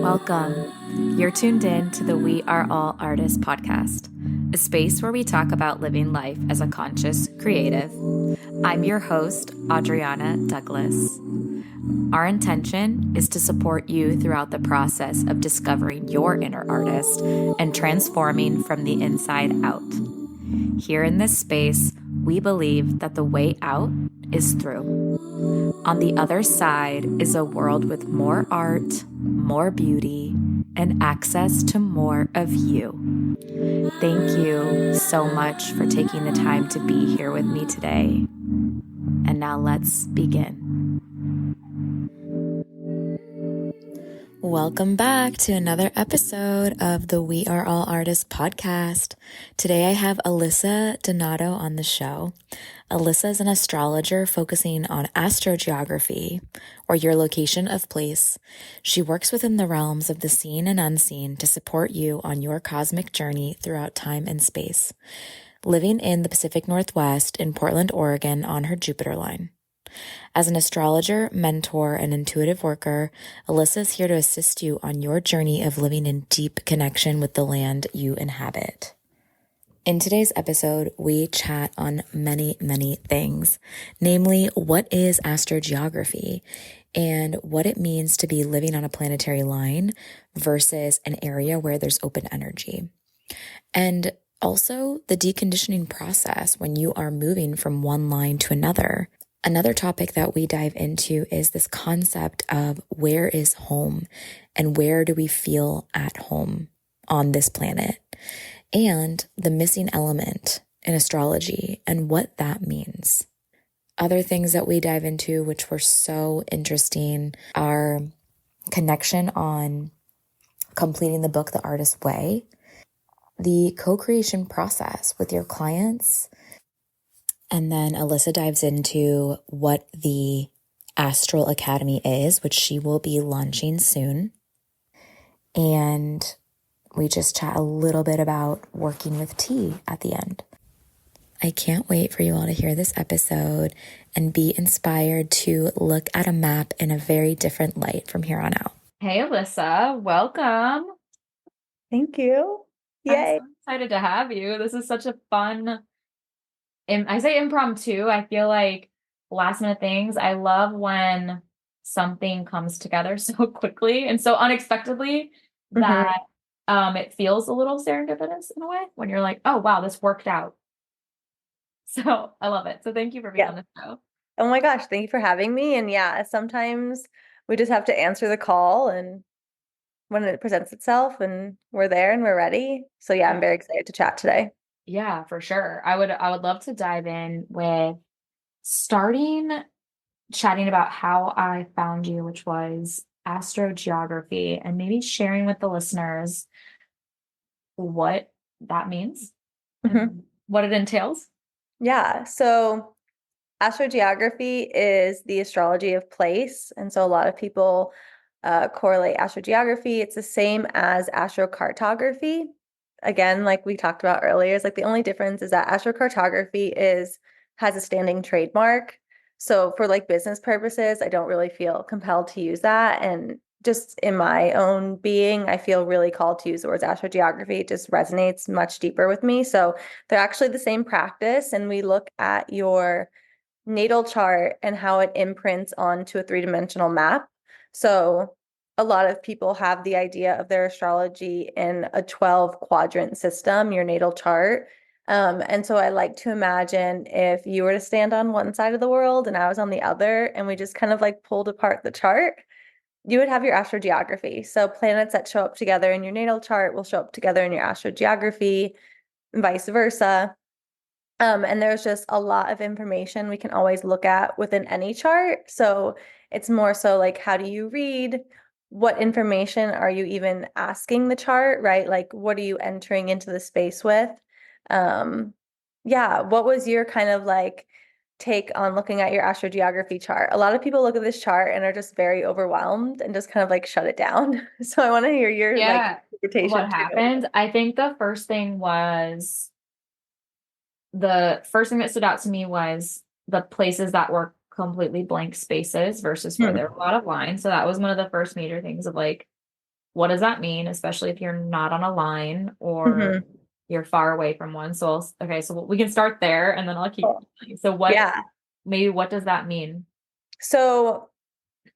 Welcome. You're tuned in to the We Are All Artists podcast, a space where we talk about living life as a conscious creative. I'm your host, Adriana Douglas. Our intention is to support you throughout the process of discovering your inner artist and transforming from the inside out. Here in this space, we believe that the way out is through. On the other side is a world with more art, more beauty, and access to more of you. Thank you so much for taking the time to be here with me today. And now let's begin. Welcome back to another episode of the We Are All Artists podcast. Today I have Alyssa Donato on the show. Alyssa is an astrologer focusing on astrogeography, or your location of place. She works within the realms of the seen and unseen to support you on your cosmic journey throughout time and space, living in the Pacific Northwest in Portland, Oregon on her Jupiter line. As an astrologer, mentor, and intuitive worker, Alyssa is here to assist you on your journey of living in deep connection with the land you inhabit. In today's episode, we chat on many, many things, namely what is astrogeography and what it means to be living on a planetary line versus an area where there's open energy. And also the deconditioning process when you are moving from one line to another. Another topic that we dive into is this concept of where is home and where do we feel at home on this planet, and the missing element in astrology and what that means. Other things that we dive into, which were so interesting, are connection on completing the book, The Artist's Way, the co-creation process with your clients. And then Alyssa dives into what the Astral Academy is, which she will be launching soon. And we just chat a little bit about working with tea at the end. I can't wait for you all to hear this episode and be inspired to look at a map in a very different light from here on out. Hey, Alyssa, welcome. Thank you. Yay. I'm so excited to have you. This is such a fun, I say impromptu. I feel like last minute things. I love when something comes together so quickly and so unexpectedly that it feels a little serendipitous in a way when you're like, oh, wow, this worked out. So I love it. So thank you for being on the show. Oh my gosh, thank you for having me. And yeah, sometimes we just have to answer the call and when it presents itself and we're there and we're ready. So yeah, I'm very excited to chat today. Yeah, for sure. I would love to dive in with chatting about how I found you, which was astrogeography, and maybe sharing with the listeners what that means, and what it entails. Yeah. So astrogeography is the astrology of place. And so a lot of people correlate astrogeography. It's the same as astrocartography. Again, like we talked about earlier, it's like the only difference is that astrocartography has a standing trademark. So for like business purposes, I don't really feel compelled to use that. And just in my own being, I feel really called to use the words astrogeography. It just resonates much deeper with me. So they're actually the same practice. And we look at your natal chart and how it imprints onto a three-dimensional map. So a lot of people have the idea of their astrology in a 12 quadrant system, your natal chart. And so I like to imagine if you were to stand on one side of the world and I was on the other, and we just kind of like pulled apart the chart, you would have your astrogeography. So planets that show up together in your natal chart will show up together in your astrogeography and vice versa. And there's just a lot of information we can always look at within any chart. So it's more so like, how do you read? What information are you even asking the chart, right? Like, what are you entering into the space with? What was your kind of like take on looking at your astrogeography chart? A lot of people look at this chart and are just very overwhelmed and just kind of like shut it down. So I want to hear your like interpretation. What happened? I think the first thing that stood out to me was the places that were completely blank spaces versus where there were a lot of lines. So that was one of the first major things of like, what does that mean, especially if you're not on a line or Hmm. you're far away from one. So, okay, so we can start there and then I'll keep Cool. going. So, Yeah. maybe what does that mean? So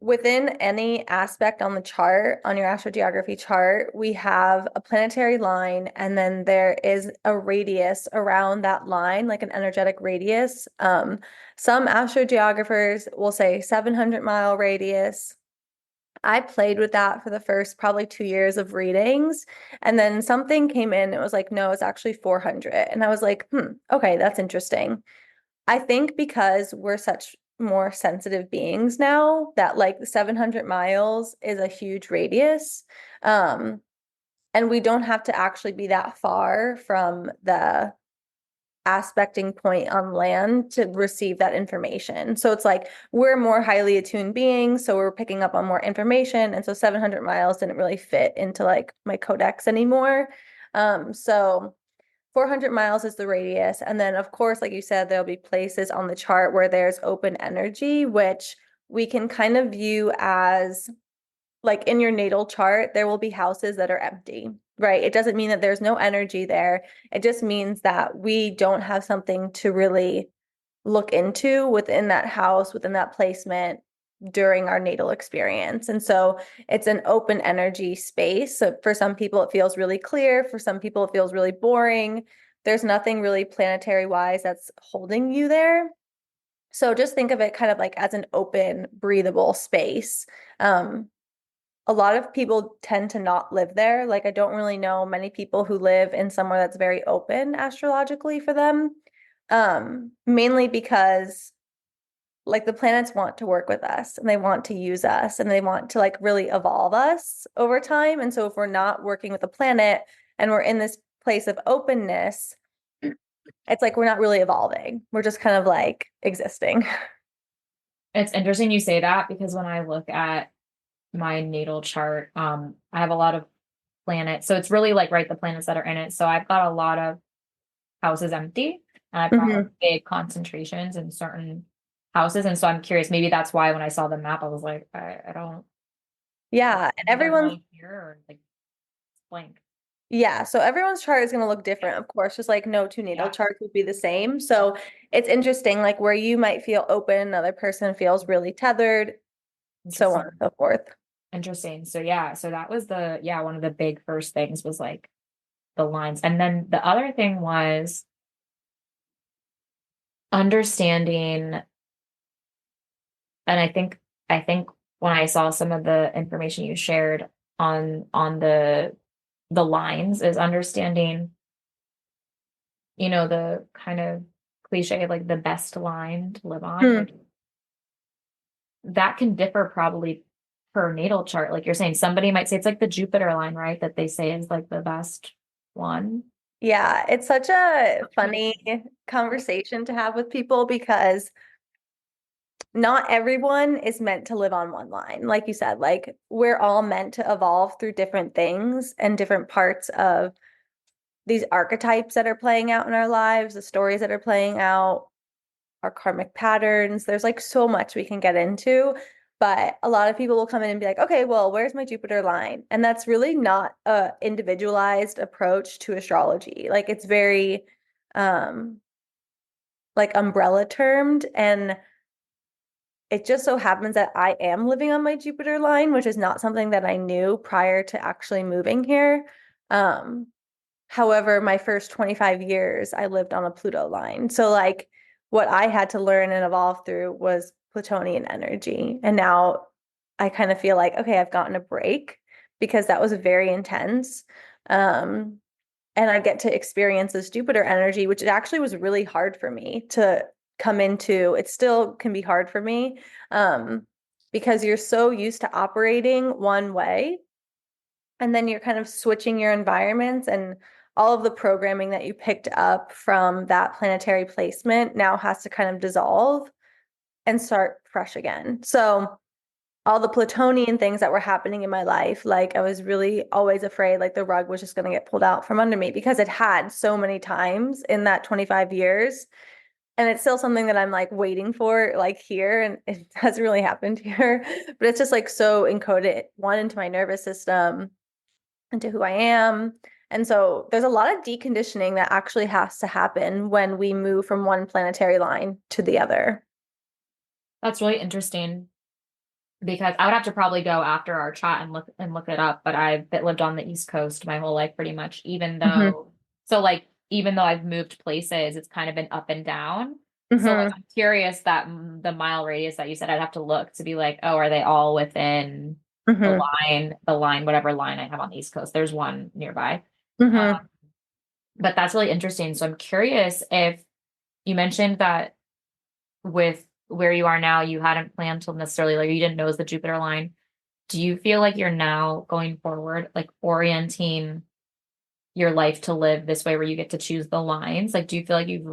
within any aspect on the chart, on your astrogeography chart, we have a planetary line, and then there is a radius around that line, like an energetic radius. Some astrogeographers will say 700-mile radius. I played with that for the first probably 2 years of readings. And then something came in, it was like, no, it's actually 400. And I was like, okay, that's interesting. I think because we're such more sensitive beings now that like 700 miles is a huge radius. Um, and we don't have to actually be that far from the aspecting point on land to receive that information. So it's like we're more highly attuned beings, so we're picking up on more information. And so 700 miles didn't really fit into like my codex anymore. So 400 miles is the radius. And then, of course, like you said, there'll be places on the chart where there's open energy, which we can kind of view as like in your natal chart, there will be houses that are empty, right? It doesn't mean that there's no energy there. It just means that we don't have something to really look into within that house, within that placement during our natal experience. And so it's an open energy space. So for some people, it feels really clear. For some people, it feels really boring. There's nothing really planetary wise that's holding you there. So just think of it kind of like as an open, breathable space. Um, a lot of people tend to not live there. Like, I don't really know many people who live in somewhere that's very open astrologically for them. Mainly because like the planets want to work with us and they want to use us and they want to like really evolve us over time. And so if we're not working with the planet and we're in this place of openness, it's like we're not really evolving. We're just kind of like existing. It's interesting you say that because when I look at my natal chart, I have a lot of planets. So it's really like, right, the planets that are in it. So I've got a lot of houses empty and I've got like Mhm. big concentrations in certain houses. And so I'm curious, maybe that's why when I saw the map, I was like, I don't, Yeah, and is everyone's everyone here or like it's blank? Yeah, so everyone's chart is going to look different, of course, just like no two natal Yeah. charts would be the same. So it's interesting, like where you might feel open, another person feels really tethered, so on Interesting. and so forth. Interesting. So yeah, so that was one of the big first things was like the lines. And then the other thing was understanding, and I think when I saw some of the information you shared on the lines is understanding, the kind of cliche like the best line to live on, Hmm. which that can differ probably per natal chart. Like you're saying, somebody might say it's like the Jupiter line, right? That they say is like the best one. Yeah, it's such a funny conversation to have with people because not everyone is meant to live on one line. Like you said, like we're all meant to evolve through different things and different parts of these archetypes that are playing out in our lives, the stories that are playing out, our karmic patterns. There's like so much we can get into, but a lot of people will come in and be like, okay, well, where's my Jupiter line? And that's really not a individualized approach to astrology. Like it's very um like umbrella termed, and it just so happens that I am living on my Jupiter line, which is not something that I knew prior to actually moving here. Um, However, my first 25 years, I lived on a Pluto line. So, like, what I had to learn and evolve through was Plutonian energy. And now I kind of feel like, okay, I've gotten a break because that was very intense. Um, and I get to experience this Jupiter energy, which it actually was really hard for me to come into. It still can be hard for me because you're so used to operating one way, and then you're kind of switching your environments, and all of the programming that you picked up from that planetary placement now has to kind of dissolve and start fresh again. So all the Plutonian things that were happening in my life, like I was really always afraid like the rug was just going to get pulled out from under me because it had so many times in that 25 years. And it's still something that I'm like waiting for, like here, and it hasn't really happened here. But it's just like so encoded, one, into my nervous system, into who I am. And so there's a lot of deconditioning that actually has to happen when we move from one planetary line to the other. That's really interesting because I would have to probably go after our chat and look it up, but I've lived on the East Coast my whole life pretty much, even Hmm. though so like even though I've moved places, it's kind of been up and down. So like Hmm. I'm curious that the mile radius that you said I'd have to look to be like, oh, are they all within Hmm. the line, whatever line I have on the East Coast? There's one nearby. Hmm. But that's really interesting. So I'm curious if you mentioned that with where you are now, you hadn't planned to necessarily like you didn't know it was the Jupiter line. Do you feel like you're now going forward, like orienting your life to live this way where you get to choose the lines? Like, do you feel like you've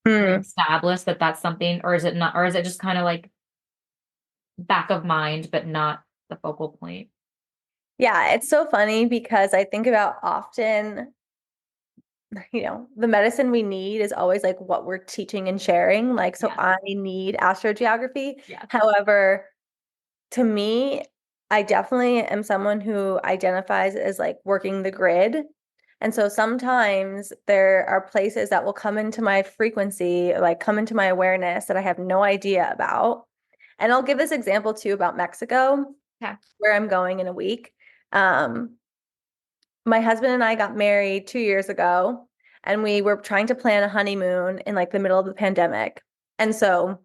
Hmm. reestablished that that's something, or is it not, or is it just kind of like back of mind, but not the focal point? Yeah, it's so funny because I think about often, the medicine we need is always like what we're teaching and sharing. Like, so Yes. I need astrogeography. Yes. However, to me, I definitely am someone who identifies as like working the grid. And so sometimes there are places that will come into my frequency, like come into my awareness that I have no idea about. And I'll give this example too about Mexico, Okay. where I'm going in a week. Um, my husband and I got married 2 years ago, and we were trying to plan a honeymoon in like the middle of the pandemic. And so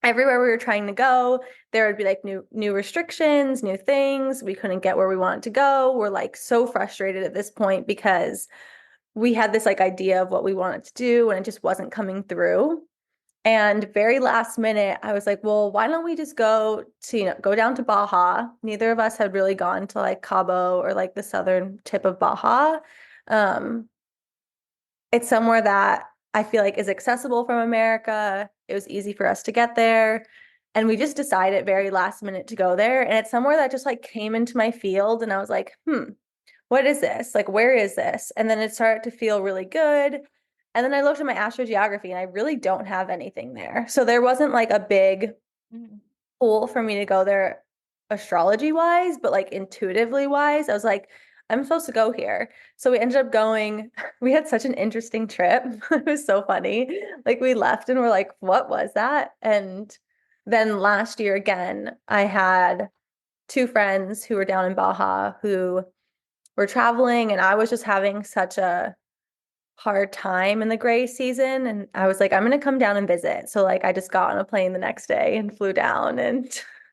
everywhere we were trying to go, there would be like new restrictions, new things. We couldn't get where we wanted to go. We're like so frustrated at this point because we had this like idea of what we wanted to do and it just wasn't coming through. And very last minute, I was like, well, why don't we just go to, go down to Baja? Neither of us had really gone to like Cabo or like the southern tip of Baja. Um, it's somewhere that I feel like is accessible from America. It was easy for us to get there. And we just decided very last minute to go there. And it's somewhere that just like came into my field. And I was like, what is this? Like, where is this? And then it started to feel really good. And then I looked at my astrogeography and I really don't have anything there. So there wasn't like a big Mhm. pull for me to go there astrology wise, but like intuitively wise, I was like, I'm supposed to go here. So we ended up going. We had such an interesting trip. It was so funny. Like we left and we're like, what was that? And then last year again, I had two friends who were down in Baja who were traveling, and I was just having such a hard time in the gray season. And I was like, I'm gonna come down and visit. So like I just got on a plane the next day and flew down and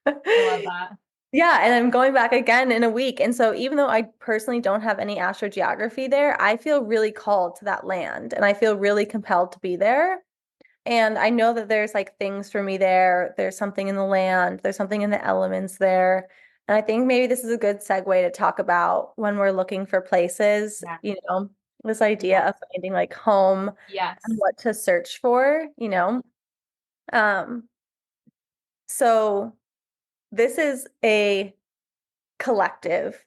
I love that. yeah, and I'm going back again in a week. And so even though I personally don't have any astrogeography there, I feel really called to that land and I feel really compelled to be there. And I know that there's like things for me there. There's something in the land, there's something in the elements there. And I think maybe this is a good segue to talk about when we're looking for places, Yeah. this idea Yes. of finding like home and Yes. what to search for. Um, so this is a collective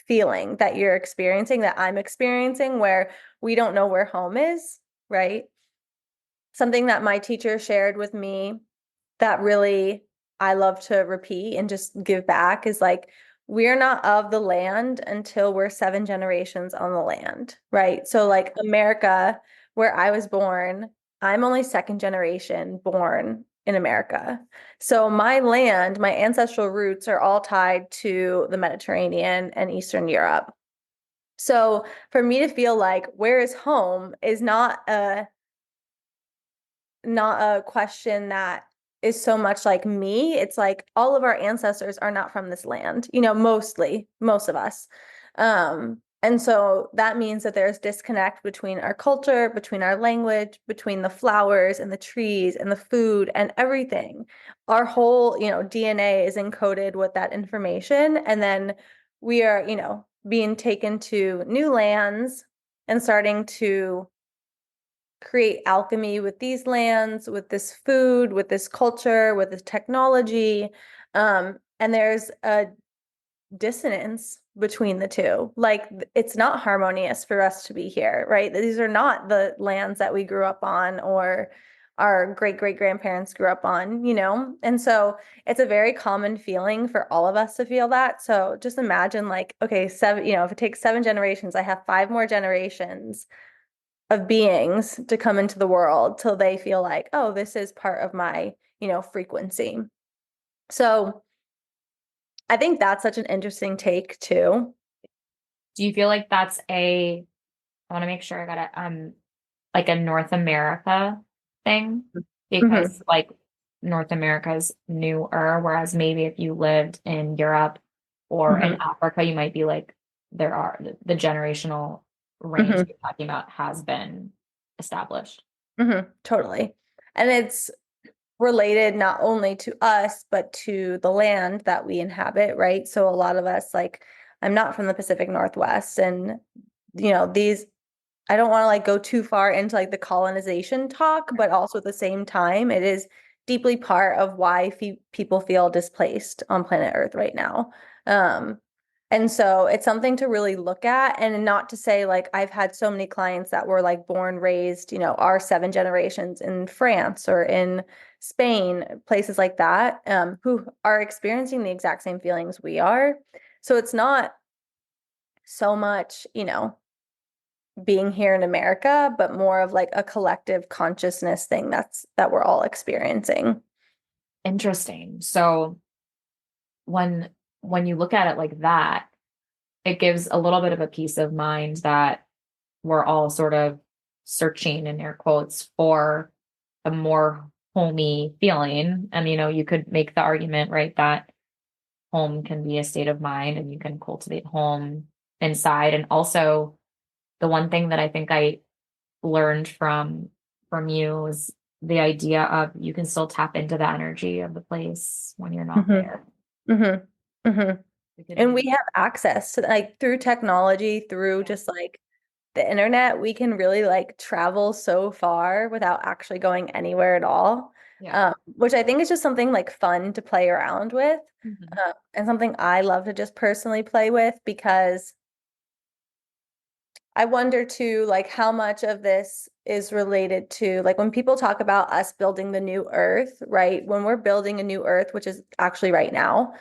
feeling that you're experiencing, that I'm experiencing, where we don't know where home is, right? Something that my teacher shared with me that really I love to repeat and just give back is like, we're not of the land until we're 7 generations on the land, right? So, like America, where I was born, I'm only second generation born in America. So, my land, my ancestral roots are all tied to the Mediterranean and Eastern Europe. So, for me to feel like where is home is not a question that is so much like me. It's like all of our ancestors are not from this land, mostly, most of us. And so that means that there's disconnect between our culture, between our language, between the flowers and the trees and the food and everything. Our whole, DNA is encoded with that information. And then we are, being taken to new lands and starting to create alchemy with these lands, with this food, with this culture, with this technology. And there's a dissonance between the two. Like it's not harmonious for us to be here, right? These are not the lands that we grew up on or our great great grandparents grew up on, you know? And so it's a very common feeling for all of us to feel that. So just imagine like, okay, seven, if it takes 7 generations, I have 5 more generations of beings to come into the world till they feel like, oh, this is part of my, frequency. So I think that's such an interesting take too. Do you feel like that's I want to make sure I got it, like a North America thing? Hmm. Because like North America's newer, whereas maybe if you lived in Europe or in Hmm. Africa, you might be like, there are the generational range Hmm. you're talking about has been established. Hmm. Totally. And it's related not only to us, but to the land that we inhabit, right? So a lot of us, like, I'm not from the Pacific Northwest, and these I don't want to like go too far into like the colonization talk, but also at the same time, it is deeply part of why people feel displaced on planet Earth right now. Um, and so it's something to really look at, and not to say like I've had so many clients that were like born, raised, our 7 generations in France or in Spain, places like that, who are experiencing the exact same feelings we are. So it's not so much, being here in America, but more of like a collective consciousness thing that we're all experiencing. Interesting. So when when you look at it like that, it gives a little bit of a peace of mind that we're all sort of searching in air quotes for a more homey feeling. And you could make the argument, right, that home can be a state of mind and you can cultivate home inside. And also the one thing that I think I learned from you is the idea of you can still tap into the energy of the place when you're not Hmm. there. Hmm. Hmm. We could And we maybe, have access to like through technology, through yeah, just like the internet, we can really like travel so far without actually going anywhere at all. yeah. Which I think is just something like fun to play around with, Mhm. and something I love to just personally play with because I wonder too, like how much of this is related to like when people talk about us building the new earth, right? When we're building a new earth, which is actually right now,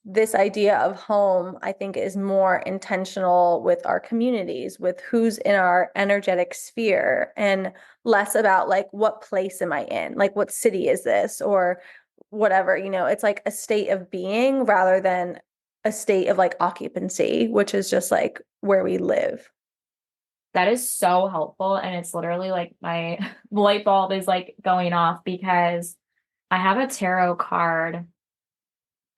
this idea of home, I think, is more intentional with our communities, with who's in our energetic sphere, and less about like what place am I in? Like what city is this? Or whatever, it's like a state of being rather than a state of like occupancy, which is just like where we live. That is so helpful. And it's literally like my light bulb is like going off because I have a tarot card.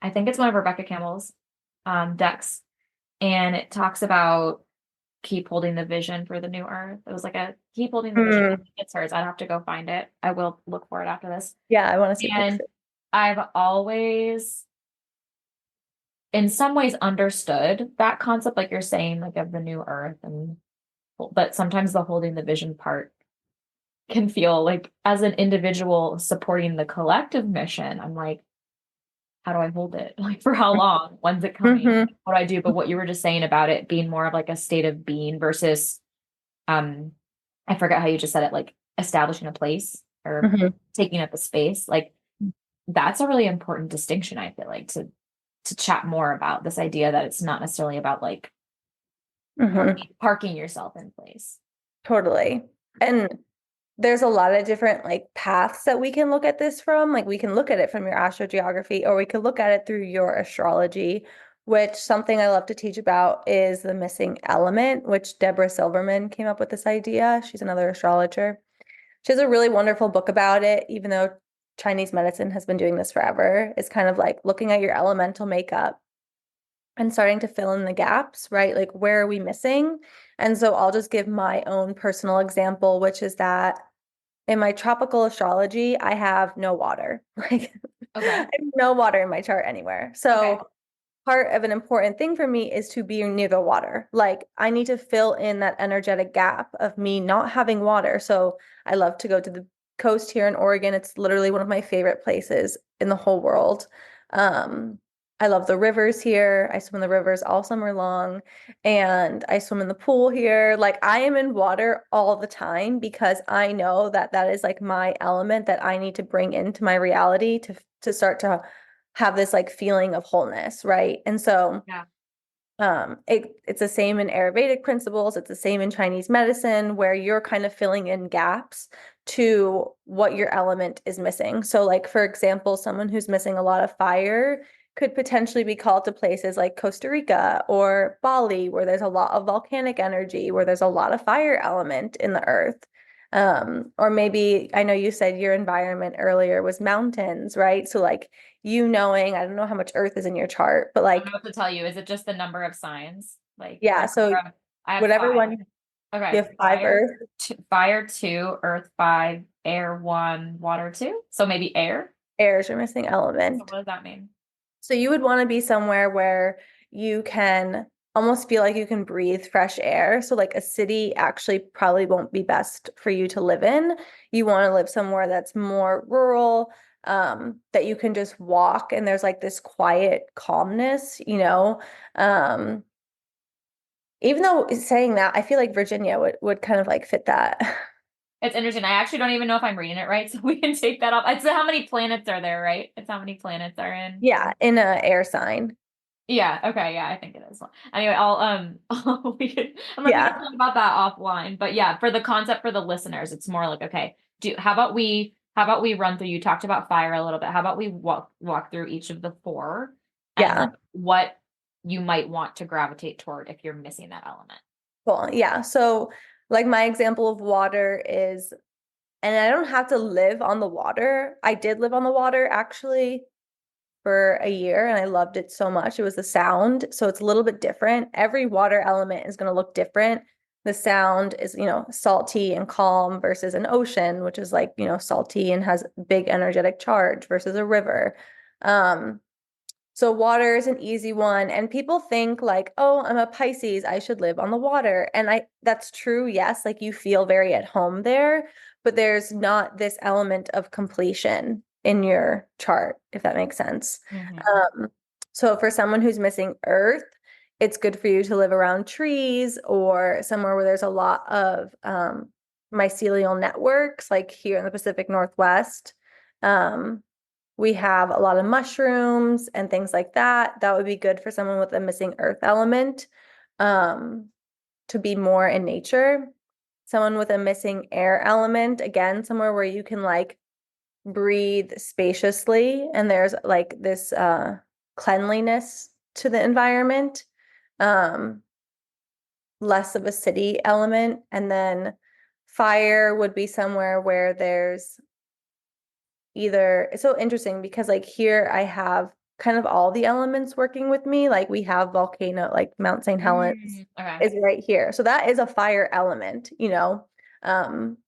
I think it's one of Rebecca Campbell's decks. And it talks about keep holding the vision for the new earth. It was like a keep holding the vision. I Mm, think it's hers. I'd have to go find it. I will look for it after this. yeah, I want to see a And picture. I've always, in some ways, understood that concept, like you're saying, like of the new earth. And but sometimes the holding the vision part can feel like as an individual supporting the collective mission, I'm like, how do I hold it? Like for how long? When's it coming? Hmm. What do I do? But what you were just saying about it being more of like a state of being versus um I forget how you just said it, like establishing a place or Hmm. taking up a space. Like that's a really important distinction, I feel like, to chat more about this idea that it's not necessarily about like Hmm. parking yourself in place. Totally. And there's a lot of different like paths that we can look at this from. Like we can look at it from your astrogeography, or we could look at it through your astrology, which something I love to teach about is the missing element, which Deborah Silverman came up with this idea. She's another astrologer. She has a really wonderful book about it, even though Chinese medicine has been doing this forever. It's kind of like looking at your elemental makeup and starting to fill in the gaps, right? Like, where are we missing? And so I'll just give my own personal example, which is that in my tropical astrology, I have no water. Like, I Okay. have no water in my chart anywhere. Okay. So part of an important thing for me is to be near the water. Like I need to fill in that energetic gap of me not having water. So I love to go to the coast here in Oregon. It's literally one of my favorite places in the whole world. Um, I love the rivers here. I swim in the rivers all summer long, and I swim in the pool here. Like I am in water all the time because I know that that is like my element that I need to bring into my reality to start to have this like feeling of wholeness, right? And so Yeah. it's the same in Ayurvedic principles, it's the same in Chinese medicine, where you're kind of filling in gaps to what your element is missing. So, like, for example, someone who's missing a lot of fire could potentially be called to places like Costa Rica or Bali, where there's a lot of volcanic energy, where there's a lot of fire element in the earth. Or maybe I know you said your environment earlier was mountains, right? So, like, you knowing, I don't know how much earth is in your chart, but I don't know like, what to tell you. Is it just the number of signs? Like yeah, the so I have whatever 5. one you Okay. have five Earth, Fire 2, earth 5, air 1, water 2. So maybe air. airs are missing So element. what does that mean? So you would want to be somewhere where you can almost feel like you can breathe fresh air. So like a city actually probably won't be best for you to live in. You want to live somewhere that's more rural, that you can just walk and there's like this quiet calmness, you know. Um, Even though saying that, I feel like Virginia would kind of like fit that. It's interesting. I actually don't even know if I'm reading it right, so we can take that off. It's how many planets are there, right? It's how many planets are in. Yeah, in a air sign. Yeah, okay, yeah, I think it is. Anyway, we can Yeah. talk about that offline. But yeah, for the concept for the listeners, it's more like, okay, how about we run through, you talked about fire a little bit. How about we walk through each of the 4 and Yeah. like what you might want to gravitate toward if you're missing that element. Cool. Yeah. So, like, my example of water is, and I don't have to live on the water. I did live on the water actually for a year and I loved it so much. It was the sound. So, it's a little bit different. Every water element is going to look different. The sound is, salty and calm versus an ocean, which is like, salty and has big energetic charge versus a river. Um, So water is an easy one. And people think like, oh, I'm a Pisces, I should live on the water. And that's true, yes, like you feel very at home there, but there's not this element of completion in your chart, if that makes sense. Mhm. So for someone who's missing earth, it's good for you to live around trees or somewhere where there's a lot of mycelial networks, like here in the Pacific Northwest. Um, we have a lot of mushrooms and things like that. That would be good for someone with a missing earth element, um, to be more in nature. Someone with a missing air element, again, somewhere where you can like breathe spaciously and there's like this cleanliness to the environment, um, less of a city element. And then fire would be somewhere where there's either, it's so interesting because like here I have kind of all the elements working with me. Like we have volcano, like Mount St. Helens Okay. is right here. So that is a fire element, you know. Um,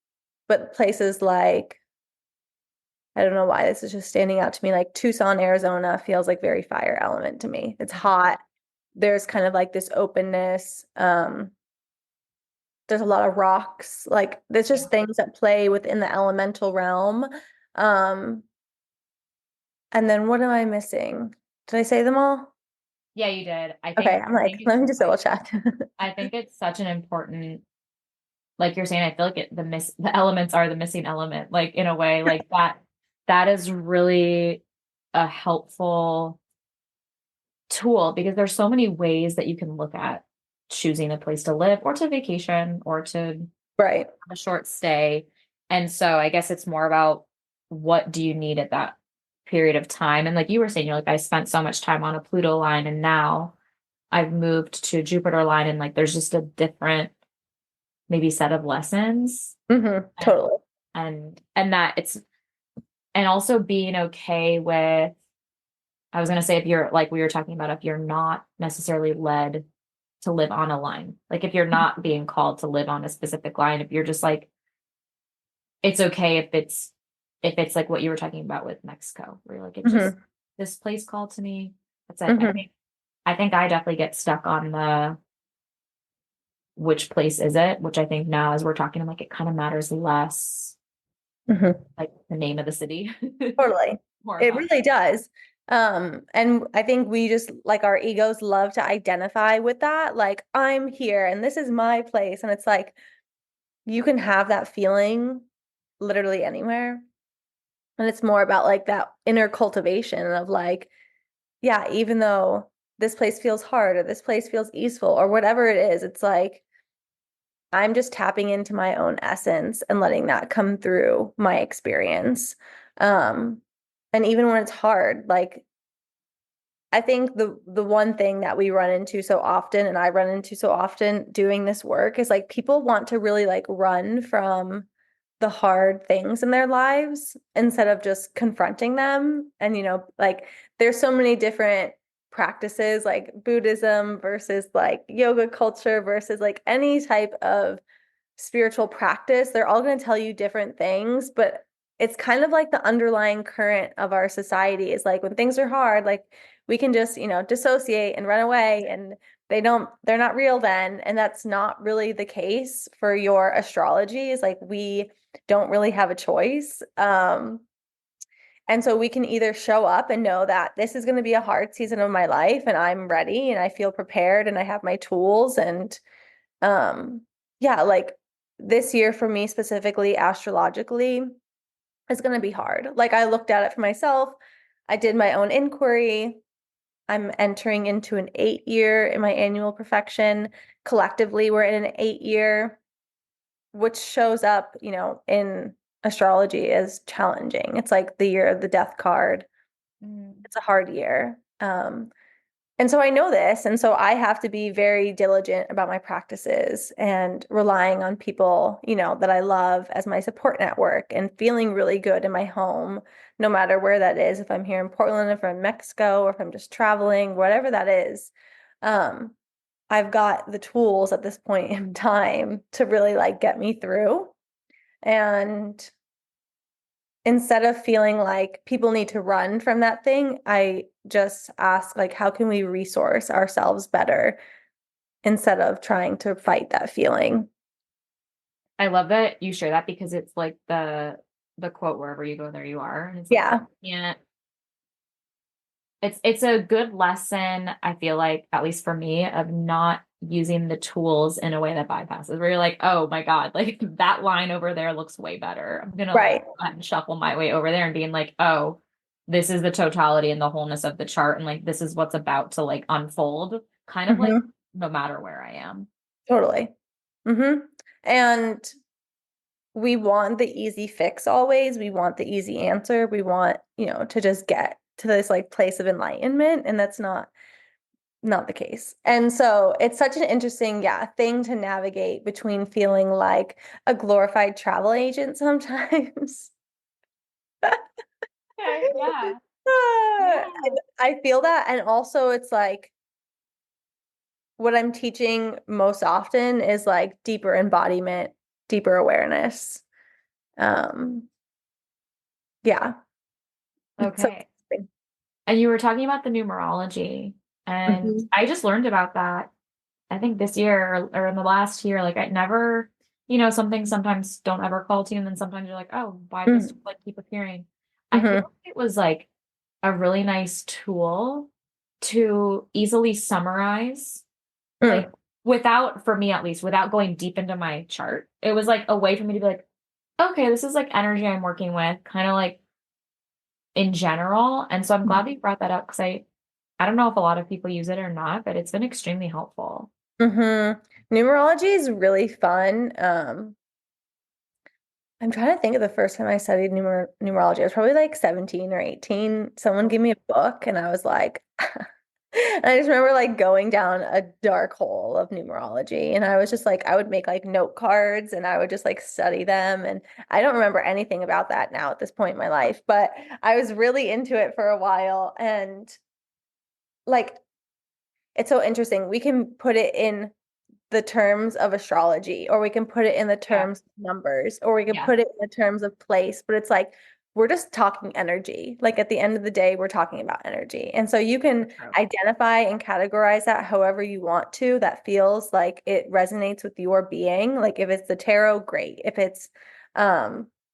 but places like, I don't know why this is just standing out to me, like Tucson, Arizona feels like very fire element to me. It's hot. There's kind of like this openness. There's a lot of rocks. Like there's just things that play within the elemental realm. Um, And then what am I missing? Did I say them all? Yeah, you did. Okay, I'm I like, think let it's me just double check. I think it's such an important, like you're saying, I feel like the elements are the missing element, like in a way, like that is really a helpful tool because there's so many ways that you can look at choosing a place to live or to vacation or to have Right. a short stay. And so I guess it's more about what do you need at that period of time. And like you were saying, you're like, I spent so much time on a Pluto line and now I've moved to a Jupiter line and like there's just a different maybe set of lessons and Totally. and that it's and also being okay with, I was going to say, if you're like we were talking about, if you're not necessarily led to live on a line, like if you're not being called to live on a specific line, if you're just like, it's okay if it's like what you were talking about with Mexico, where you're like, it's just hmm this place called to me. That's it. hmm I think I definitely get stuck on the which place is it, which I think now as we're talking, I'm like, it kind of matters less, hmm like the name of the city. Totally. More It about really does. And I think we just like our egos love to identify with that, like I'm here and this is my place. And it's like you can have that feeling literally anywhere. And it's more about like that inner cultivation of like, yeah, even though this place feels hard or this place feels easeful or whatever it is, it's like I'm just tapping into my own essence and letting that come through my experience. Um, and even when it's hard, like I think the one thing that we run into so often, and I run into so often doing this work, is like people want to really like run from the hard things in their lives instead of just confronting them. And like there's so many different practices like Buddhism versus like yoga culture versus like any type of spiritual practice. They're all going to tell you different things, but it's kind of like the underlying current of our society is like when things are hard, like we can just, dissociate and run away and they're not real then. And that's not really the case for your astrology. Is like we don't really have a choice. And so we can either show up and know that this is going to be a hard season of my life and I'm ready and I feel prepared and I have my tools and um yeah, like this year for me specifically astrologically is going to be hard. Like I looked at it for myself. I did my own inquiry. I'm entering into an 8 year in my annual perfection. Collectively, we're in an 8 year, which shows up, in astrology as challenging. It's like the year of the death card. It's a hard year. And so I know this, and so I have to be very diligent about my practices and relying on people, that I love as my support network and feeling really good in my home, no matter where that is. If I'm here in Portland, if I'm in Mexico, or if I'm just traveling, whatever that is, um, I've got the tools at this point in time to really like get me through. And instead of feeling like people need to run from that thing, I just ask like, how can we resource ourselves better instead of trying to fight that feeling? I love that you share that because it's like the quote, wherever you go, there you are. And it's like, Yeah. yeah, it's a good lesson, I feel like, at least for me, of not using the tools in a way that bypasses, where you're like, oh my God, like that line over there looks way better. I'm gonna like Right. go ahead and shuffle my way over there and being like, oh, this is the totality and the wholeness of the chart, and like this is what's about to like unfold, kind of like Mm-hmm. no matter where I am. Totally. Mm-hmm. And we want the easy fix always. We want the easy answer. We want, to just get to this like place of enlightenment. And that's not the case. And so it's such an interesting, yeah, thing to navigate between feeling like a glorified travel agent sometimes. Okay, yeah. Ah, Yeah. I feel that. And also it's like what I'm teaching most often is like deeper embodiment, deeper awareness. Um, yeah. So Okay. And you were talking about the numerology, and mhm. I just learned about that, I think this year or in the last year. Like I never, some things sometimes don't ever call to you, and then sometimes you're like, oh, why does this like keep appearing? I feel Mhm. like it was like a really nice tool to easily summarize, like Mm. without, for me at least, without going deep into my chart. It was like a way for me to be like, okay, this is like energy I'm working with, kind of like in general. And so I'm glad that you brought that up because I don't know if a lot of people use it or not, but it's been extremely helpful. Mhm. Numerology is really fun. I'm trying to think of the first time I studied numerology. I was probably like 17 or 18. Someone gave me a book and I was like, and I just remember like going down a dark hole of numerology. And I was just like, I would make like note cards and I would just like study them. And I don't remember anything about that now at this point in my life, but I was really into it for a while. And like, it's so interesting. We can put it in the terms of astrology, or we can put it in the Yeah. terms of numbers, or we can Yeah. put it in the terms of place, but it's like we're just talking energy. Like at the end of the day, we're talking about energy. And so you can True. identify and categorize that however you want to, that feels like it resonates with your being. Like if it's the tarot, great. If it's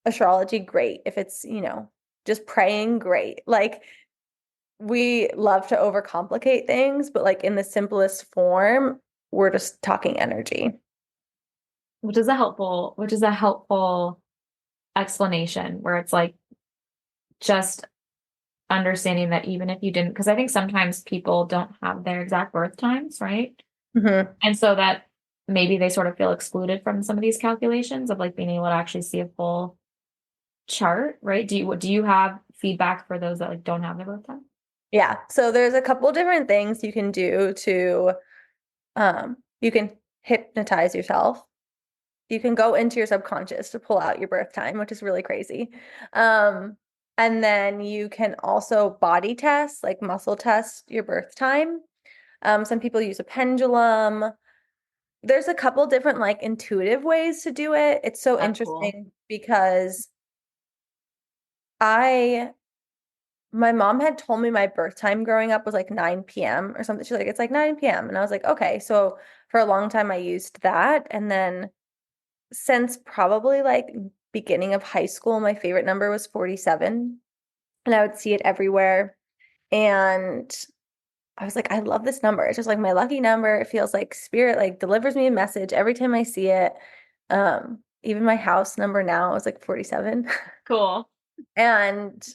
astrology, great. If it's, just praying, great. Like we love to overcomplicate things, but like in the simplest form, we're just talking energy. Which is a helpful explanation where it's like just understanding that even if you didn't, because I think sometimes people don't have their exact birth times, right? Mm-hmm. And so that maybe they sort of feel excluded from some of these calculations of like being able to actually see a full chart, right? Do you have feedback for those that like don't have their birth time? Yeah. So there's a couple different things you can do to, you can hypnotize yourself. You can go into your subconscious to pull out your birth time, which is really crazy. And then you can also body test, like muscle test your birth time. Some people use a pendulum. There's a couple different like intuitive ways to do it. It's so That's cool. interesting because I my mom had told me my birth time growing up was like 9 p.m. or something. She's like, it's like 9 p.m. And I was like, okay. So for a long time I used that. And then since probably like beginning of high school, my favorite number was 47. And I would see it everywhere. And I was like, I love this number. It's just like my lucky number. It feels like spirit like delivers me a message every time I see it. Even my house number now is like 47. Cool. And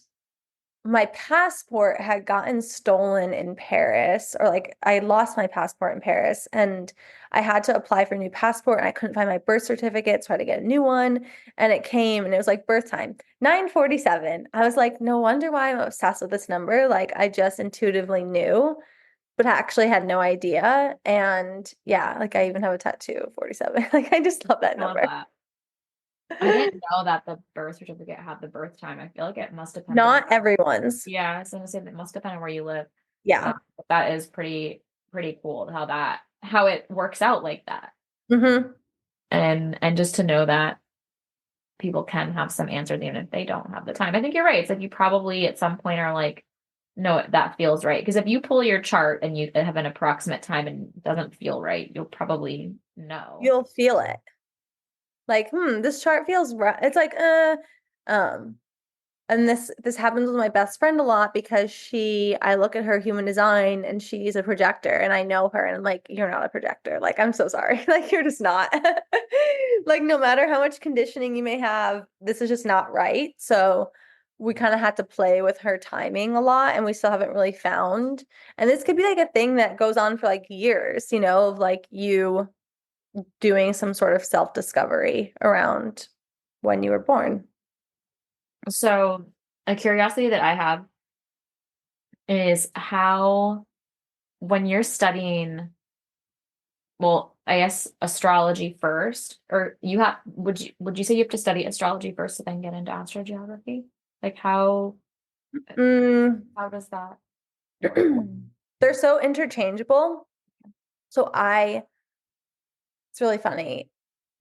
my passport had gotten stolen in Paris, or like I lost my passport in Paris, and I had to apply for a new passport and I couldn't find my birth certificate, so I had to get a new one. And it came and it was like birth time 9:47. I was like, no wonder why I'm obsessed with this number. Like I just intuitively knew, but I actually had no idea. And yeah, like I even have a tattoo of 47. Like I just love that I love number. that. I didn't know that the birth certificate had the birth time. I feel like it must depend on, Not everyone's. yeah, I was gonna say that must depend on where you live. Yeah. But that is pretty cool how it works out like that. Hmm. And just to know that people can have some answers even if they don't have the time. I think you're right. It's like you probably at some point are like, no, that feels right. Because if you pull your chart and you have an approximate time and it doesn't feel right, you'll probably know. You'll feel it. Like, this chart feels right. It's like, um, and this happens with my best friend a lot because I look at her human design and she's a projector and I know her and I'm like, you're not a projector. Like, I'm so sorry. Like, you're just not. Like, no matter how much conditioning you may have, this is just not right. So we kind of had to play with her timing a lot and we still haven't really found. And this could be like a thing that goes on for like years, of like you doing some sort of self-discovery around when you were born. So a curiosity that I have is how when you're studying, well, I guess astrology first, or would you say you have to study astrology first to then get into astrogeography? Like Mm, how does that work? they're so interchangeable. So it's really funny.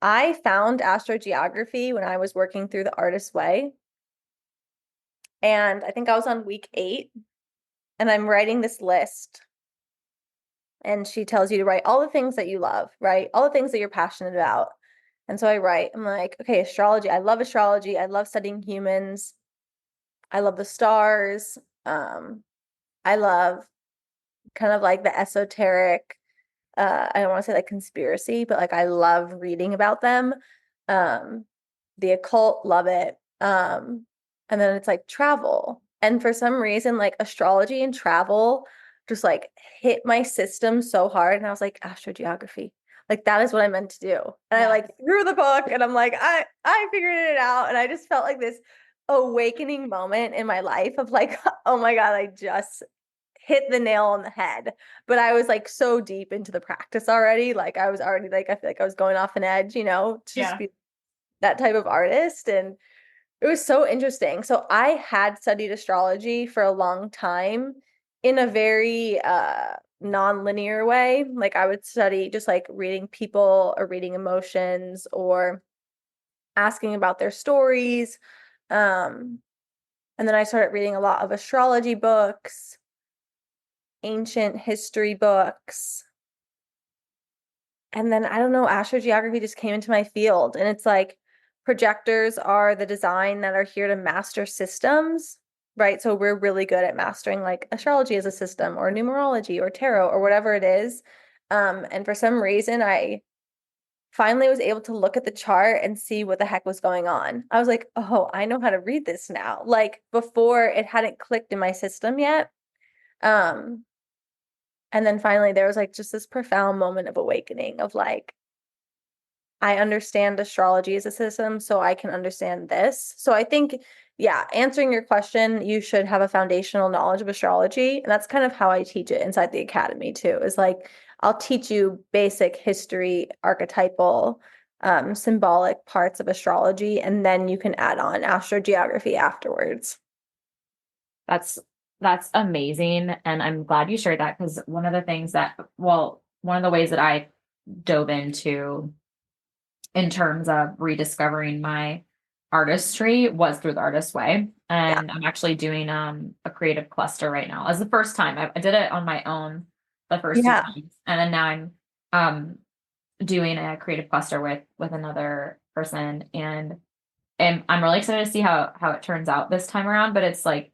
I found astrogeography when I was working through the artist's way. And I think I was on week 8 and I'm writing this list. And she tells you to write all the things that you love, right? All the things that you're passionate about. And so I'm like, okay, astrology. I love astrology. I love studying humans. I love the stars. I love kind of like the esoteric, I don't want to say like conspiracy, but like I love reading about them. Um, the occult, love it. And then it's like travel. And for some reason, like astrology and travel just like hit my system so hard. And I was like, astrogeography. Like that is what I meant to do. And I Yeah. like threw the book and I'm like, I figured it out. And I just felt like this awakening moment in my life of like, oh my God, I just hit the nail on the head. But I was like so deep into the practice already. Like I was already like, I feel like I was going off an edge, to just Yeah. be that type of artist. And it was so interesting. So I had studied astrology for a long time in a very non-linear way. Like I would study just like reading people or reading emotions or asking about their stories. Um, and then I started reading a lot of astrology books, ancient history books. And then I don't know, astrogeography just came into my field. And it's like projectors are the design that are here to master systems. right? So we're really good at mastering like astrology as a system or numerology or tarot or whatever it is. And for some reason, I finally was able to look at the chart and see what the heck was going on. I was like, oh, I know how to read this now. Like before, it hadn't clicked in my system yet. Um, and then finally, there was like just this profound moment of awakening of like, I understand astrology as a system, so I can understand this. So I think, yeah, answering your question, you should have a foundational knowledge of astrology. And that's kind of how I teach it inside the academy too, is like I'll teach you basic history, archetypal, symbolic parts of astrology, and then you can add on astrogeography afterwards. That's amazing. And I'm glad you shared that because one of the things that, well, one of the ways that I dove into in terms of rediscovering my artistry was through the artist way. Yeah. And I'm actually doing a creative cluster right now. As the first time. I did it on my own the first two Yeah. times. And then now I'm um doing a creative cluster with another person and I'm really excited to see how it turns out this time around. But it's like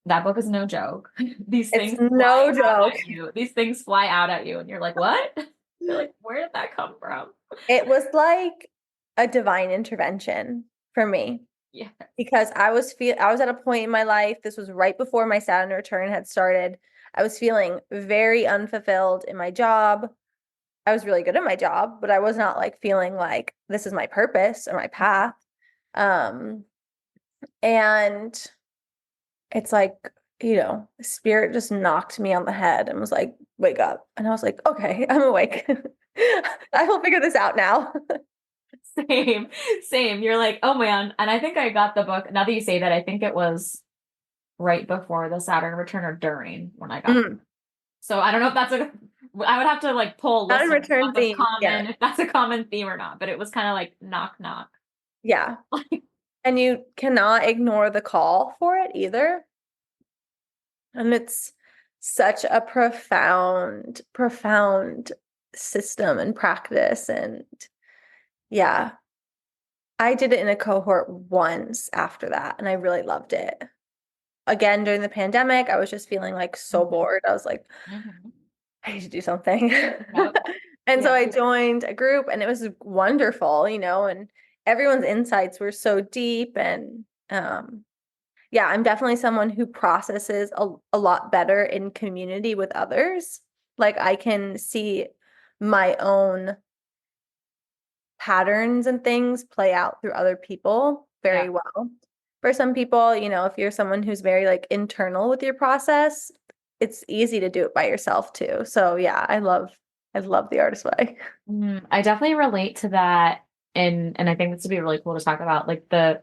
that book is no joke. These It's things no fly out joke. at you. These things fly out at you, and you're like, what? You're like, where did that come from? It was like a divine intervention for me. Yeah. Because I was at a point in my life, this was right before my Saturn return had started. I was feeling very unfulfilled in my job. I was really good at my job, but I was not like feeling like this is my purpose or my path. Um, and it's like, spirit just knocked me on the head and was like, wake up. And I was like, okay, I'm awake. I will figure this out now. Same, same. You're like, oh man. And I think I got the book. Now that you say that, I think it was right before the Saturn return or during when I got. Mm. So I don't know if that's I would have to like pull Saturn listeners return up of theme. Yeah. common, if that's a common theme or not. But it was kind of like knock, knock. Yeah. And you cannot ignore the call for it either. And it's such a profound, profound system and practice. And yeah, I did it in a cohort once after that, and I really loved it. Again, during the pandemic, I was just feeling like so bored. I was like, Mhm. I need to do something. Yep. And so Yeah. I joined a group, and it was wonderful, and everyone's insights were so deep. And yeah, I'm definitely someone who processes a lot better in community with others. Like I can see my own patterns and things play out through other people very Yeah. well. For some people, if you're someone who's very like internal with your process, it's easy to do it by yourself too. So yeah, I love the artist way. I definitely relate to that. And I think this would be really cool to talk about like the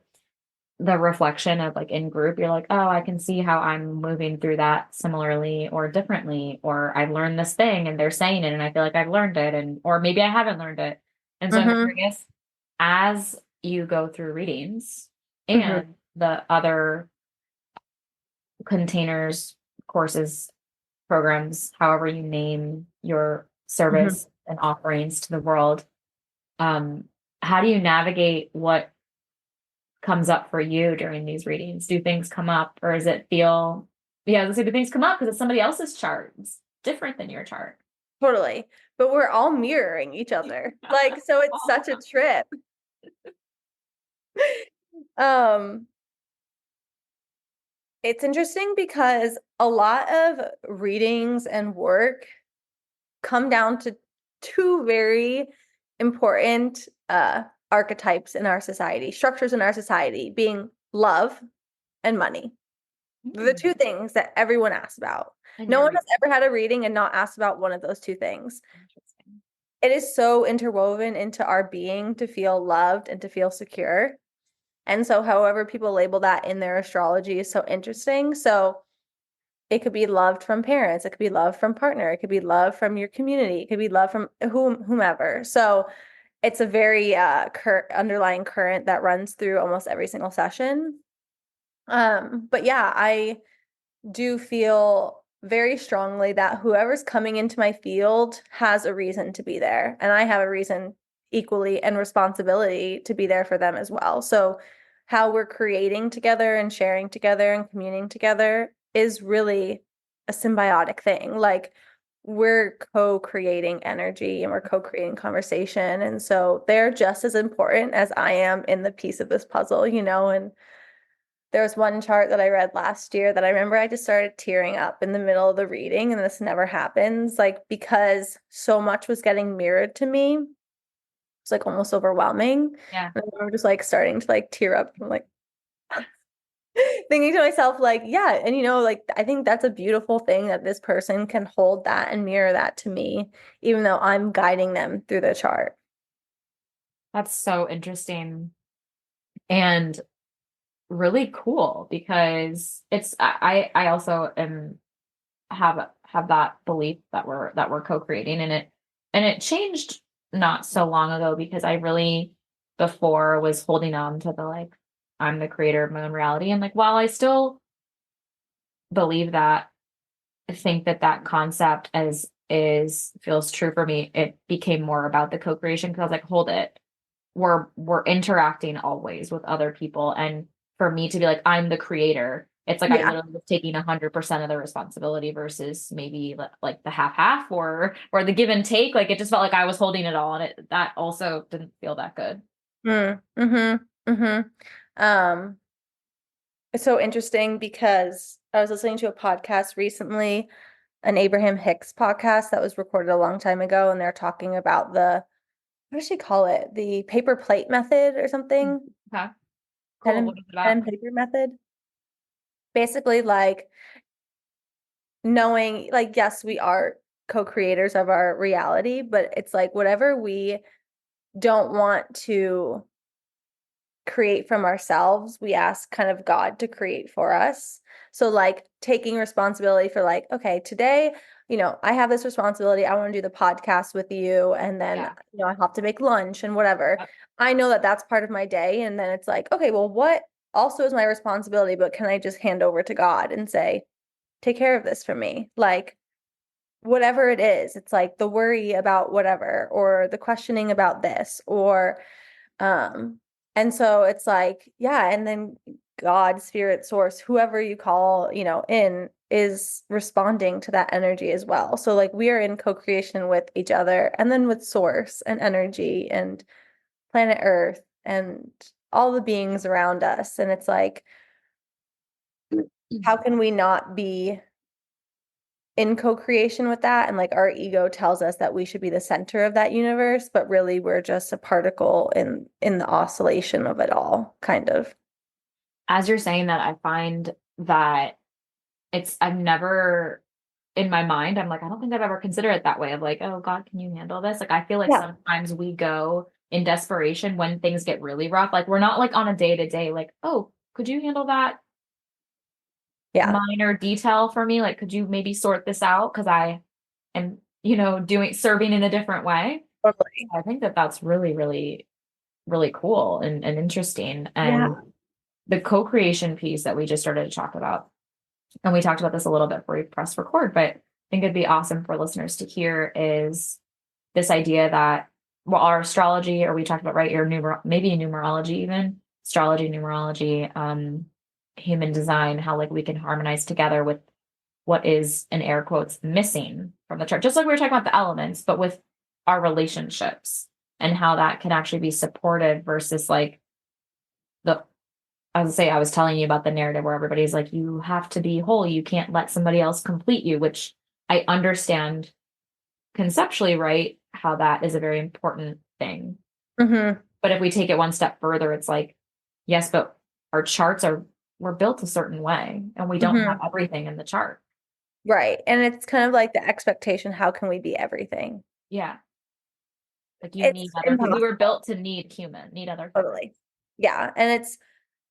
reflection of like in group, you're like, oh, I can see how I'm moving through that similarly or differently, or I've learned this thing and they're saying it and I feel like I've learned it and or maybe I haven't learned it. And so I'm Mm-hmm. curious, as you go through readings Mm-hmm. and the other containers, courses, programs, however you name your Mm-hmm. service and offerings to the world, um, how do you navigate what comes up for you during these readings? Do things come up or does it feel, yeah, let's say do things come up because it's somebody else's chart. It's different than your chart. Totally. But we're all mirroring each other. Like, so it's such a trip. Um, it's interesting because a lot of readings and work come down to two very important archetypes in our society, structures in our society, being love and money. They're the two things that everyone asks about. And No you're one has ever had a reading and not asked about one of those two things. interesting. It is so interwoven into our being to feel loved and to feel secure. And so, however people label that in their astrology is so interesting. So, it could be loved from parents, it could be love from partner, it could be love from your community, it could be love from whomever. So, it's a very underlying current that runs through almost every single session. But yeah, I do feel very strongly that whoever's coming into my field has a reason to be there, and I have a reason equally and responsibility to be there for them as well. So how we're creating together and sharing together and communing together is really a symbiotic thing. Like we're co-creating energy and we're co-creating conversation. And so they're just as important as I am in the piece of this puzzle, you know, and there was one chart that I read last year that I remember I just started tearing up in the middle of the reading, and this never happens, like because so much was getting mirrored to me. It's like almost overwhelming. Yeah. And I remember just like starting to like tear up from like thinking to myself, like, yeah, and you know, like I think that's a beautiful thing that this person can hold that and mirror that to me, even though I'm guiding them through the chart. That's so interesting and really cool because I also am have that belief that we're co-creating, and it changed not so long ago because I really before was holding on to the like I'm the creator of my own reality, and like while I still believe that, I think that that concept is feels true for me, it became more about the co-creation because I was like, hold it, we're interacting always with other people, and for me to be like I'm the creator, it's like I Yeah. literally was taking 100% of the responsibility versus maybe like the half or the give and take. Like it just felt like I was holding it all, and it that also didn't feel that good. Um, it's so interesting because I was listening to a podcast recently, an Abraham Hicks podcast that was recorded a long time ago, and they're talking about the, what does she call it? The paper plate method or something? Okay, Pen cool. and, What is it pen about? and paper method. Basically, like knowing, like, yes, we are co-creators of our reality, but it's like whatever we don't want to create from ourselves, we ask kind of God to create for us. So like taking responsibility for like, okay, today, you know, I have this responsibility. I want to do the podcast with you, and then, Yeah. you know, I have to make lunch and whatever. Yep. I know that that's part of my day. And then it's like, okay, well, what also is my responsibility, but can I just hand over to God and say, take care of this for me? Like, whatever it is, it's like the worry about whatever, or the questioning about this, or um, and so it's like, yeah, and then God, spirit, source, whoever you call, you know, in is responding to that energy as well. So like we are in co-creation with each other and then with source and energy and planet Earth and all the beings around us. And it's like, how can we not be in co-creation with that? And like our ego tells us that we should be the center of that universe, but really we're just a particle in the oscillation of it all, kind of. As you're saying that, I find that I've never in my mind, I'm like, I don't think I've ever considered it that way of like, oh God, can you handle this? Like, I feel like Yeah. sometimes we go in desperation when things get really rough. Like, we're not like on a day to day, like, oh, could you handle that Yeah. minor detail for me? Like, could you maybe sort this out? Because I am, serving in a different way. Totally. I think that that's really, really, really cool and interesting. Yeah. And the co-creation piece that we just started to talk about, and we talked about this a little bit before we press record, but I think it'd be awesome for listeners to hear is this idea that, well, our astrology, or we talked about, right, your maybe numerology, even astrology, numerology, human design, how like we can harmonize together with what is, in air quotes, missing from the chart, just like we were talking about the elements, but with our relationships and how that can actually be supported versus like the I would say, I was telling you about the narrative where everybody's like, you have to be whole. You can't let somebody else complete you, which I understand conceptually, right? How that is a very important thing. Mm-hmm. But if we take it one step further, it's like, yes, but our charts we're built a certain way and we don't have Mm-hmm. everything in the chart. Right. And it's kind of like the expectation, how can we be everything? Yeah. Like you need It's other people. We were impossible. built to need other humans. Totally. Yeah. And it's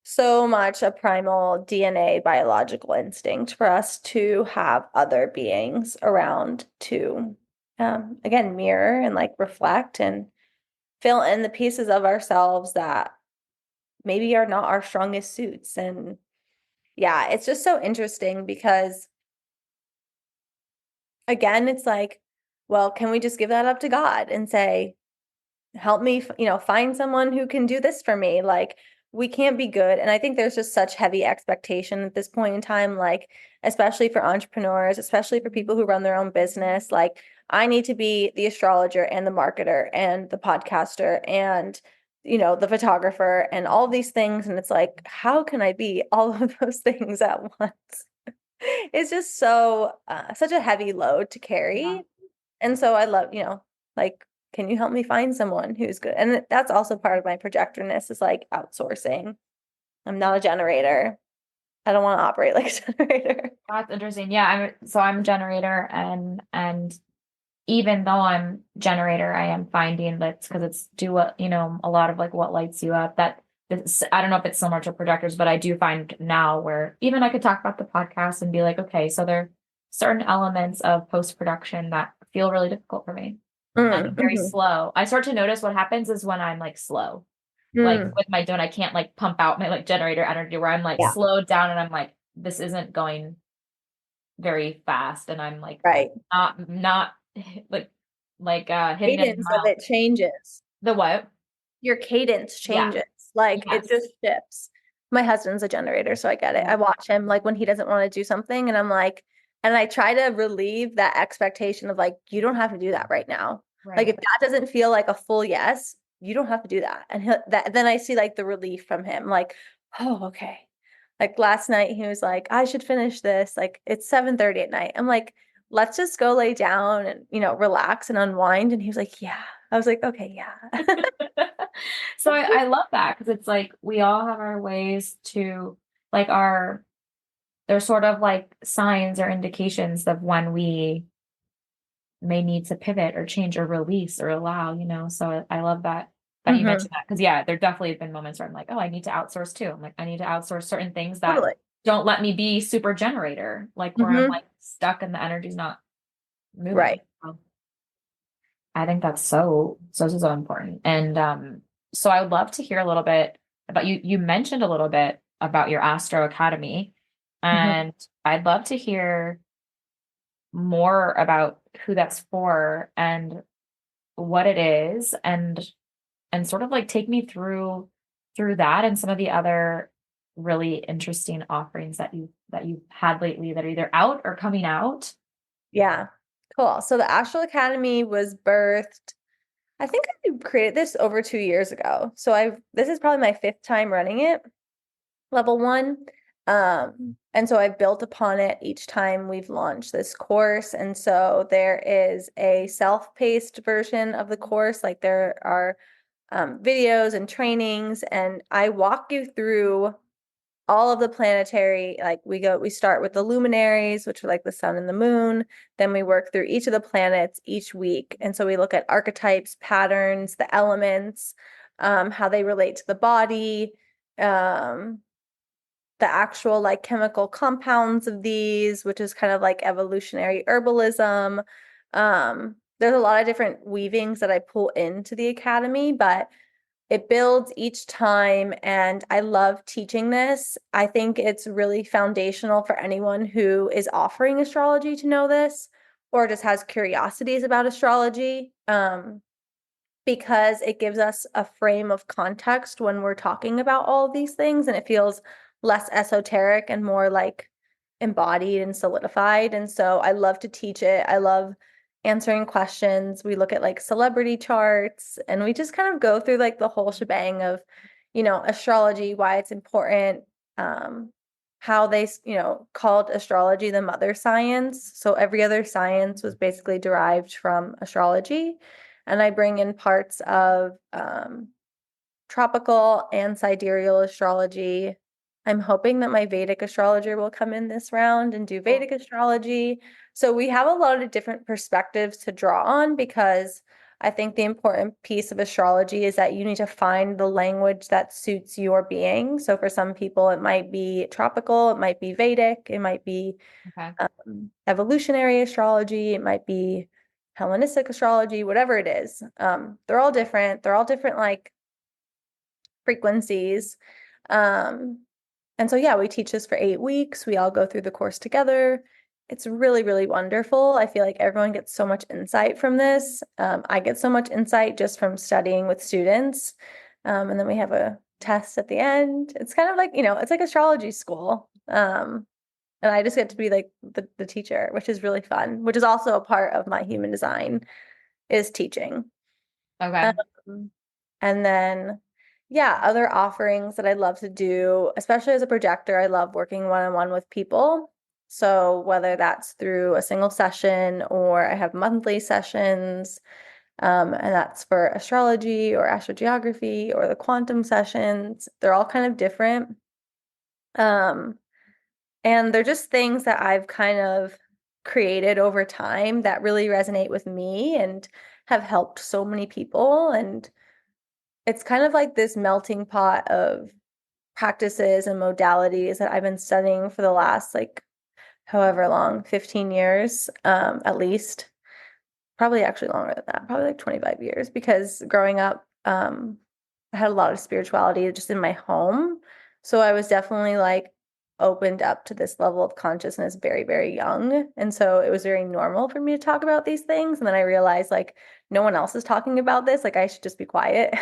so much a primal DNA biological instinct for us to have other beings around to, again, mirror and like reflect and fill in the pieces of ourselves that maybe are not our strongest suits. And yeah, it's just so interesting because, again, it's like, well, can we just give that up to God and say, help me, find someone who can do this for me? Like, we can't be good. And I think there's just such heavy expectation at this point in time, like, especially for entrepreneurs, especially for people who run their own business. Like, I need to be the astrologer and the marketer and the podcaster and, the photographer and all these things. And it's like, how can I be all of those things at once? It's just such a heavy load to carry. Yeah. And so I love, like, can you help me find someone who's good? And that's also part of my projectorness is like outsourcing. I'm not a generator. I don't want to operate like a generator. That's interesting. Yeah, I'm a generator, and even though I'm generator, I am finding that because it's a lot of like what lights you up. I don't know if it's similar to projectors, but I do find now where even I could talk about the podcast and be like, okay, so there are certain elements of post-production that feel really difficult for me. And I'm very slow. I start to notice what happens is when I'm like slow, like with my don't, I can't like pump out my like generator energy where I'm like slowed down and I'm like, this isn't going very fast. And I'm like, Right. not hitting any Cadence of it changes. The what? Your cadence changes. Like it just shifts. My husband's a generator, so I get it. I watch him like when he doesn't want to do something, and I'm like, and I try to relieve that expectation of like, you don't have to do that right now. Like if that doesn't feel like a full yes, you don't have to do that. And then I see like the relief from him, like, oh, okay. Like last night he was like, I should finish this. Like it's 7:30 at night. I'm like, let's just go lay down and, relax and unwind. And he was like, yeah. I was like, okay, yeah. So I love that because it's like we all have our ways to like there's sort of like signs or indications of when we may need to pivot or change or release or allow, So I love that you mentioned that because there definitely have been moments where I'm like, oh, I need to outsource too. I'm like, I need to outsource certain things that don't let me be super generator, like where I'm like stuck and the energy's not moving. Right. I think that's so important. And so I would love to hear a little bit about you. You mentioned a little bit about your Astro Academy, and I'd love to hear more about who that's for and what it is and sort of like take me through that and some of the other really interesting offerings that you've had lately that are either out or coming out. Yeah. Cool. So the Astro Academy was birthed, I think I created this over 2 years ago. So this is probably my 5th time running it, level 1. And so I've built upon it each time we've launched this course. And so there is a self-paced version of the course. Like there are videos and trainings, and I walk you through all of the planetary, like we start with the luminaries, which are like the sun and the moon. Then we work through each of the planets each week. And so we look at archetypes, patterns, the elements, how they relate to the body, the actual like chemical compounds of these, which is kind of like evolutionary herbalism. There's a lot of different weavings that I pull into the academy, but it builds each time, and I love teaching this. I think it's really foundational for anyone who is offering astrology to know this or just has curiosities about astrology, because it gives us a frame of context when we're talking about all of these things, and it feels less esoteric and more like embodied and solidified. And so I love to teach it. I love answering questions. We look at like celebrity charts, and we just kind of go through like the whole shebang of, astrology, why it's important, how they, called astrology the mother science. So every other science was basically derived from astrology. And I bring in parts of tropical and sidereal astrology. I'm hoping that my Vedic astrologer will come in this round and do Vedic astrology. So we have a lot of different perspectives to draw on, because I think the important piece of astrology is that you need to find the language that suits your being. So for some people, it might be tropical, it might be Vedic, it might be evolutionary astrology, it might be Hellenistic astrology, whatever it is. They're all different. They're all different like frequencies. And so, we teach this for 8 weeks. We all go through the course together. It's really, really wonderful. I feel like everyone gets so much insight from this. I get so much insight just from studying with students. And then we have a tests at the end. It's kind of like, it's like astrology school. And I just get to be like the teacher, which is really fun, which is also a part of my human design is teaching. Okay. And then, yeah, other offerings that I love to do, especially as a projector, I love working one-on-one with people. So whether that's through a single session or I have monthly sessions, and that's for astrology or astrogeography or the quantum sessions, they're all kind of different. And they're just things that I've kind of created over time that really resonate with me and have helped so many people. And it's kind of like this melting pot of practices and modalities that I've been studying for the last like however long, 15 years, at least. Probably actually longer than that, probably like 25 years, because growing up, I had a lot of spirituality just in my home. So I was definitely like opened up to this level of consciousness very, very young. And so it was very normal for me to talk about these things. And then I realized like no one else is talking about this, like I should just be quiet.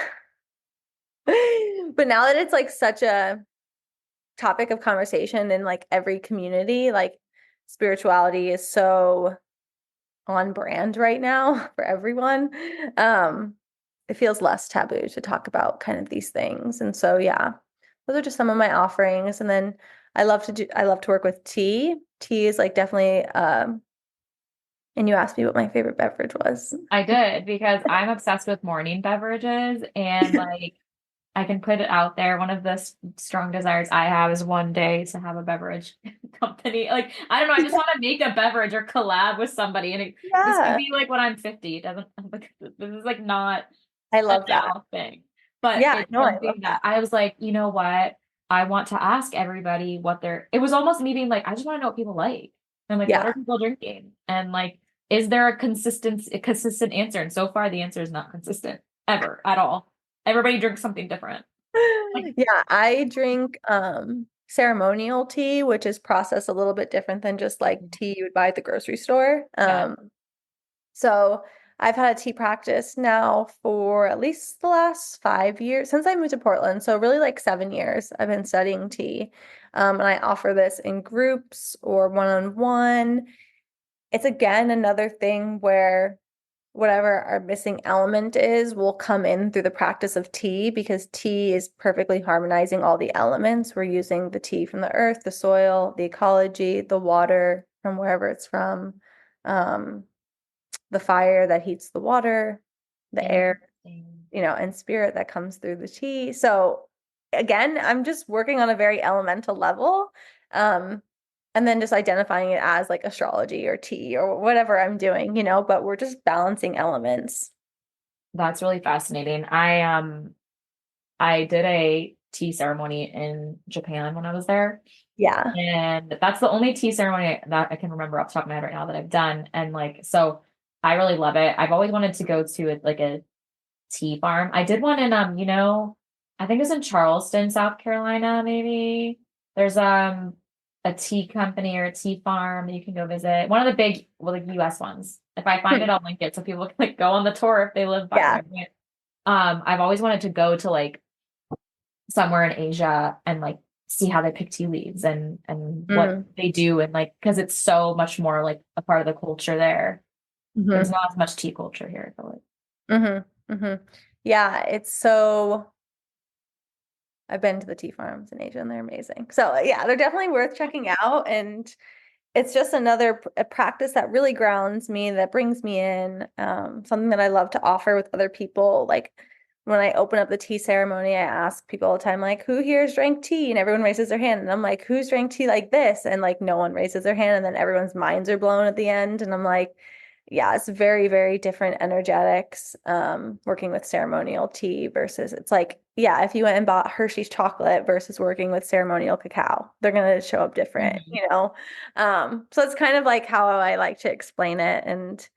But now that it's like such a topic of conversation in like every community, like spirituality is so on brand right now for everyone. It feels less taboo to talk about kind of these things. And so yeah, those are just some of my offerings. And then I love to work with tea. Tea is like definitely and you asked me what my favorite beverage was. I did because I'm obsessed with morning beverages and like I can put it out there. One of the strong desires I have is one day to have a beverage company. Like, I don't know, I just want to make a beverage or collab with somebody. And this could Yeah, be like when I'm 50. It doesn't, like, this is like not I a love that. now thing. But Yeah, it's no, I love something that I was like, you know what? I want to ask everybody what it was almost me being like, I just want to know what people like. And like, what yeah. are people drinking? And like, is there a consistent answer? And so far the answer is not consistent ever at all. Everybody drinks something different. Like, Yeah, I drink ceremonial tea, which is processed a little bit different than just like tea you would buy at the grocery store. yeah. So I've had a tea practice now for at least the last 5 years since I moved to Portland. So really like 7 years I've been studying tea. And I offer this in groups or one-on-one. It's again another thing where whatever our missing element is will come in through the practice of tea because tea is perfectly harmonizing all the elements. We're using the tea from the earth, the soil, the ecology, the water from wherever it's from, um, the fire that heats the water, the air, Interesting. and spirit that comes through the tea. So again, I'm just working on a very elemental level. Um, and then just identifying it as like astrology or tea or whatever I'm doing, but we're just balancing elements. That's really fascinating. I did a tea ceremony in Japan when I was there. Yeah. And that's the only tea ceremony that I can remember off the top of my head right now that I've done. And like, so I really love it. I've always wanted to go to like a tea farm. I did one in I think it was in Charleston, South Carolina, maybe. There's a tea company or a tea farm that you can go visit. One of the big, well, like US ones. If I find it, I'll link it so people can like go on the tour if they live by Yeah. there. I've always wanted to go to like somewhere in Asia and like see how they pick tea leaves and what Mm. they do and like because it's so much more like a part of the culture there. There's Mm-hmm. not as much tea culture here, I feel like. Mm-hmm. Mm-hmm. Yeah, it's so I've been to the tea farms in Asia and they're amazing. So yeah, they're definitely worth checking out. And it's just another a practice that really grounds me, that brings me in, something that I love to offer with other people. Like when I open up the tea ceremony, I ask people all the time, like, who here has drank tea? And everyone raises their hand. And I'm like, who's drank tea like this? And like no one raises their hand. And then everyone's minds are blown at the end. And I'm like, yeah, it's very, very different energetics, working with ceremonial tea versus it's like, yeah, if you went and bought Hershey's chocolate versus working with ceremonial cacao, they're going to show up different, Mhm. So it's kind of like how I like to explain it. And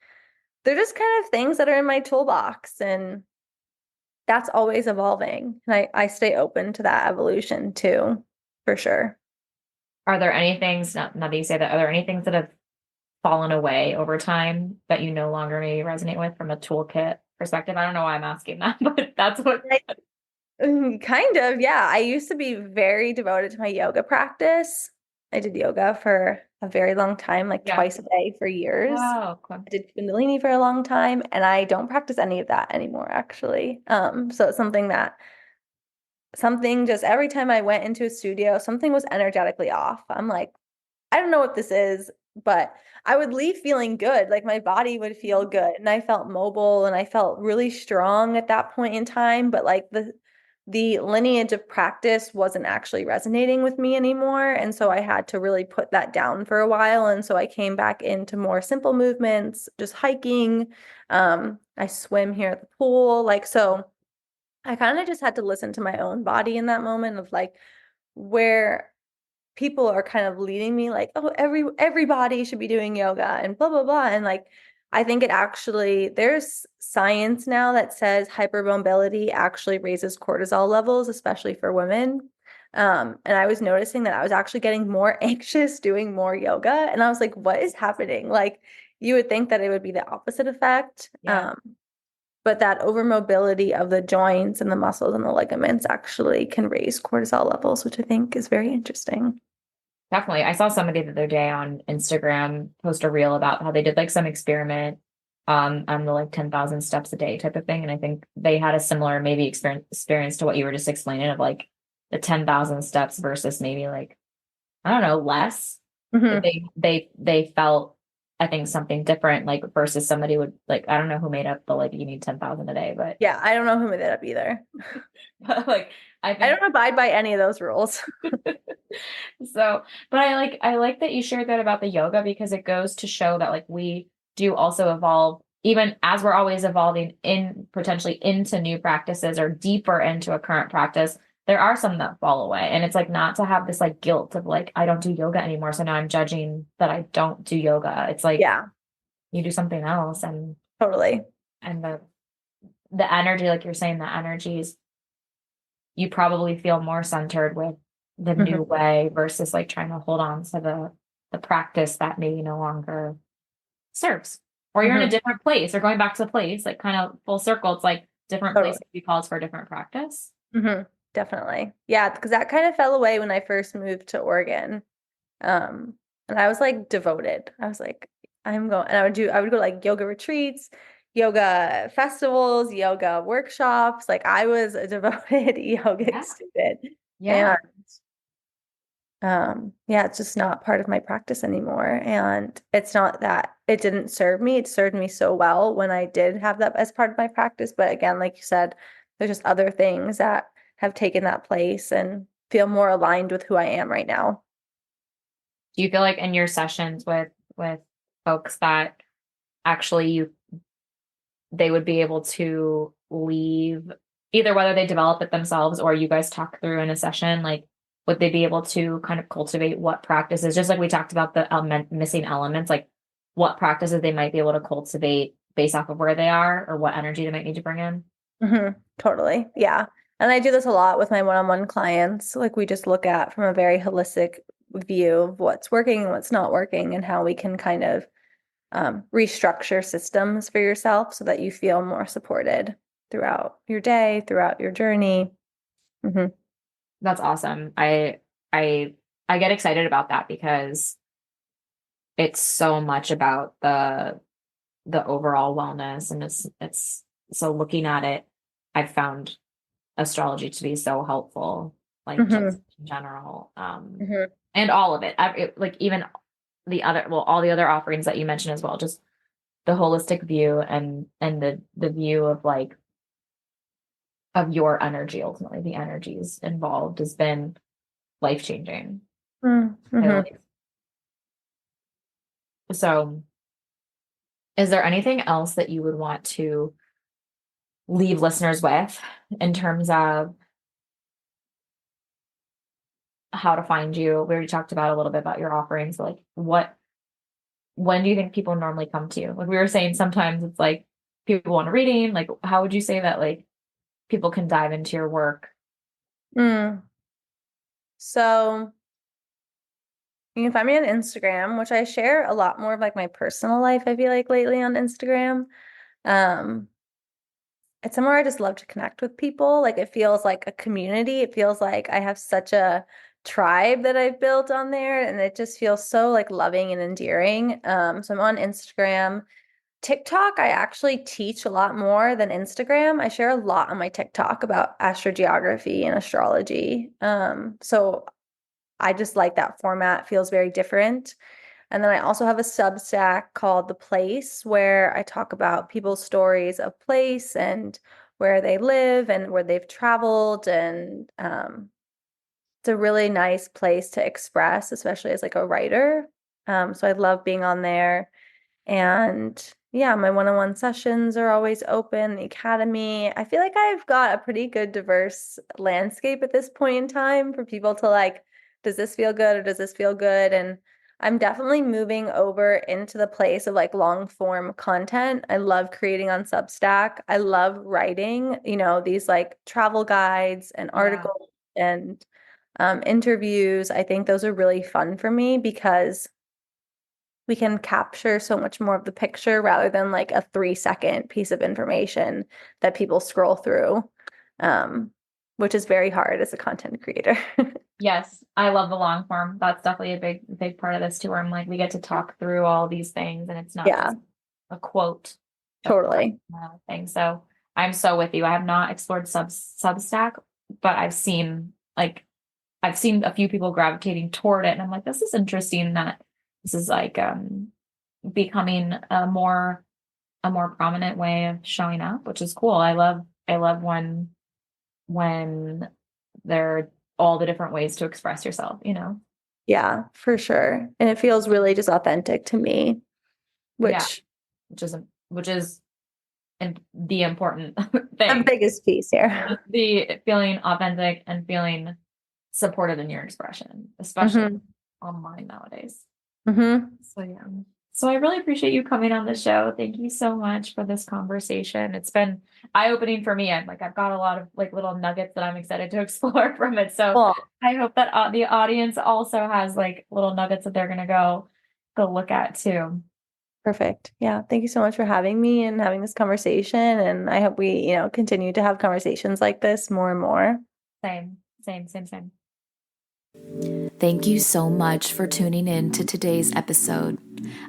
they're just kind of things that are in my toolbox and that's always evolving. And I stay open to that evolution too, for sure. Are there any things, now that you say that, are there any things that have fallen away over time that you no longer maybe resonate with from a toolkit perspective? I don't know why I'm asking that, but that's what. Kind of, yeah. I used to be very devoted to my yoga practice. I did yoga for a very long time, like Yeah. twice a day for years. Oh, cool. I did Kundalini for a long time, and I don't practice any of that anymore, actually. So it's something just every time I went into a studio, something was energetically off. I'm like, I don't know what this is, but I would leave feeling good. Like my body would feel good and I felt mobile and I felt really strong at that point in time. But like the lineage of practice wasn't actually resonating with me anymore. And so I had to really put that down for a while. And so I came back into more simple movements, just hiking. I swim here at the pool. Like so I kind of just had to listen to my own body in that moment of like where people are kind of leading me like, oh, everybody should be doing yoga and blah blah blah. And like I think it actually there's science now that says hypermobility actually raises cortisol levels, especially for women. And I was noticing that I was actually getting more anxious doing more yoga. And I was like, what is happening? Like you would think that it would be the opposite effect. Yeah. But that overmobility of the joints and the muscles and the ligaments actually can raise cortisol levels, which I think is very interesting. Definitely. I saw somebody the other day on Instagram post a reel about how they did like some experiment on the like 10,000 steps a day type of thing. And I think they had a similar maybe experience to what you were just explaining of like the 10,000 steps versus maybe like, I don't know, less. But Hmm. they felt I think something different, like versus somebody would like, I don't know who made up the like you need 10,000 a day, but Yeah, I don't know who made that up either. but like I I think don't abide by any of those rules. so, but I like that you shared that about the yoga because it goes to show that like we do also evolve even as we're always evolving in potentially into new practices or deeper into a current practice. There are some that fall away, and it's like not to have this like guilt of like I don't do yoga anymore, so now I'm judging that I don't do yoga. It's like Yeah, you do something else, totally. and the energy, like you're saying, the energies you probably feel more centered with the new Hmm. way versus like trying to hold on to the practice that maybe no longer serves. Or you're in a Hmm. different place or going back to the place, like kind of full circle. It's like different place Totally. maybe calls for a different practice. Hmm. Definitely. Yeah, because that kind of fell away when I first moved to Oregon. And I was like devoted. I was like, I'm going, and I would go to like yoga retreats, yoga festivals, yoga workshops. Like I was a devoted yoga Yeah. student. Yeah. And yeah, it's just not part of my practice anymore. And it's not that it didn't serve me. It served me so well when I did have that as part of my practice. But again, like you said, there's just other things that have taken that place and feel more aligned with who I am right now. Do you feel like in your sessions with folks that actually they would be able to leave either whether they develop it themselves or you guys talk through in a session, like would they be able to kind of cultivate what practices, just like we talked about the missing elements, like what practices they might be able to cultivate based off of where they are or what energy they might need to bring in? Totally. Yeah. And I do this a lot with my one-on-one clients. Like we just look at from a very holistic view of what's working and what's not working and how we can kind of restructure systems for yourself so that you feel more supported throughout your day, throughout your journey. Hmm. That's awesome. I I get excited about that because it's so much about the overall wellness and it's so looking at it, I've found astrology to be so helpful, like just Hmm. in general. Hmm. And all of it, like even the other, well, all the other offerings that you mentioned as well, just the holistic view and the view of like of your energy, ultimately the energies involved has been life changing. Hmm. So, is there anything else that you would want to leave listeners with in terms of how to find you? We already talked about a little bit about your offerings, like when do you think people normally come to you? Like we were saying, sometimes it's like people want a reading. Like, how would you say that like people can dive into your work? Mm. So you can find me on Instagram, which I share a lot more of like my personal life, I feel like lately on Instagram. Um, it's somewhere I just love to connect with people. Like it feels like a community. It feels like I have such a tribe that I've built on there, and it just feels so like loving and endearing. So I'm on Instagram. TikTok, I actually teach a lot more than Instagram. I share a lot on my TikTok about astrogeography and astrology. So I just like that format, feels very different. And then I also have a Substack called The Place where I talk about people's stories of place and where they live and where they've traveled. And it's a really nice place to express, especially as like a writer. So I love being on there. And yeah, my one-on-one sessions are always open, the academy. I feel like I've got a pretty good diverse landscape at this point in time for people to like, does this feel good or does this feel good? And I'm definitely moving over into the place of like long form content. I love creating on Substack. I love writing, these like travel guides and articles and interviews. I think those are really fun for me because we can capture so much more of the picture rather than like a 3-second piece of information that people scroll through, which is very hard as a content creator. Yes, I love the long form. That's definitely a big part of this too, where I'm like, we get to talk through all these things and it's not Yeah, just a quote. totally. Thing. So I'm so with you. I have not explored Substack, but I've seen a few people gravitating toward it, and I'm like, this is interesting that this is like becoming a more prominent way of showing up, which is cool. I love when there are all the different ways to express yourself, Yeah, for sure. And it feels really just authentic to me, Yeah, which which is the important the thing. biggest piece here. The feeling authentic and feeling supported in your expression, especially online nowadays. So yeah. So I really appreciate you coming on the show. Thank you so much for this conversation. It's been eye-opening for me. I've got a lot of like little nuggets that I'm excited to explore from it. So Cool. I hope that the audience also has like little nuggets that they're gonna go look at too. Perfect. Yeah. Thank you so much for having me and having this conversation. And I hope we, continue to have conversations like this more and more. Same. Thank you so much for tuning in to today's episode.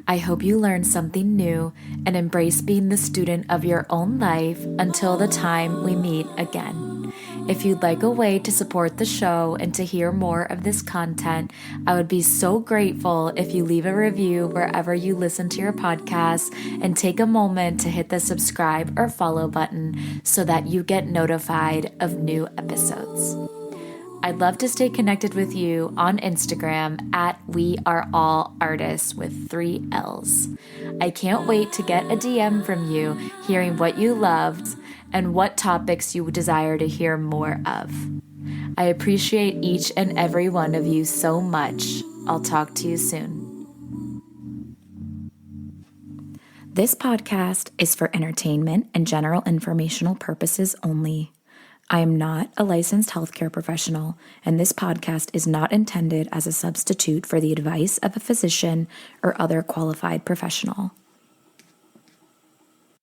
I hope you learned something new and embrace being the student of your own life until the time we meet again. If you'd like a way to support the show and to hear more of this content, I would be so grateful if you leave a review wherever you listen to your podcasts and take a moment to hit the subscribe or follow button so that you get notified of new episodes. I'd love to stay connected with you on Instagram at weareallartists with 3 L's. I can't wait to get a DM from you hearing what you loved and what topics you desire to hear more of. I appreciate each and every one of you so much. I'll talk to you soon. This podcast is for entertainment and general informational purposes only. I am not a licensed healthcare professional, and this podcast is not intended as a substitute for the advice of a physician or other qualified professional.